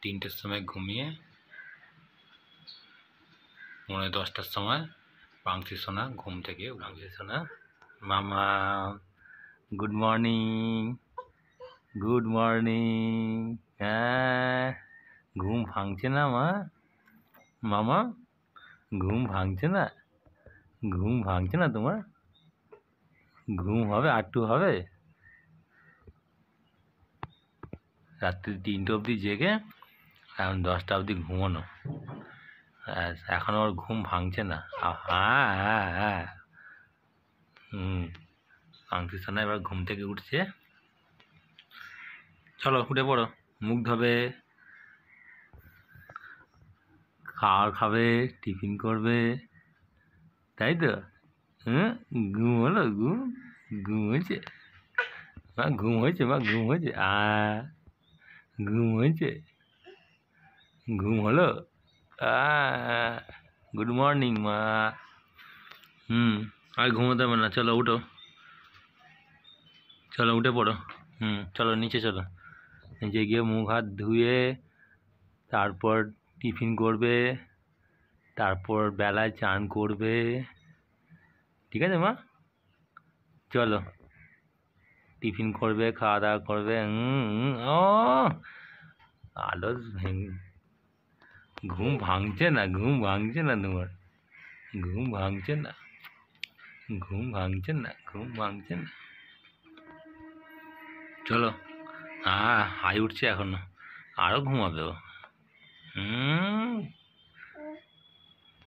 3টের সময় ঘুমিয়ে 9:10টার সময় পাংশি সোনা ঘুম থেকে পাংশি সোনা মামা গুড মর্নিং গুড মর্নিং। হ্যাঁ, ঘুম ভাঙছে না মামা? ঘুম ভাঙছে না? ঘুম ভাঙছে না তোমার? ঘুম হবে, আটটু হবে? রাত্রি 3টে অবধি জেগে এখন 10টা অবধি ঘুমানো, এখন ওর ঘুম ভাঙছে না। হ্যাঁ হ্যাঁ হ্যাঁ, পাংশি সোনা এবার ঘুম থেকে উঠছে। চলো উঠে পড়ো, মুখ ধোবে, খাবার খাবে, টিফিন করবে, তাই তো? ঘুম হলো? ঘুম হয়েছে মা? ঘুম হয়েছে মা? ঘুম হয়েছে? ঘুম হয়েছে? ঘুম হলো? গুড মর্নিং মা। আর ঘুমোতে হবে না, চলো উঠো, চলো উঠে পড়ো। চলো নিচে চলো, নিচে গিয়ে মুখ হাত ধুয়ে তারপর টিফিন করবে, তারপর বেলায় চান করবে, ঠিক আছে মা? চলো টিফিন করবে, খাওয়া দাওয়া করবে। ও আলস ঘুম ভাঙছে না? ঘুম ভাঙছে না তোমার? ঘুম ভাঙছে না? ঘুম ভাঙছে না? ঘুম ভাঙছে না? চলো, হাই উঠছে এখনো, আরো ঘুমাবে ও।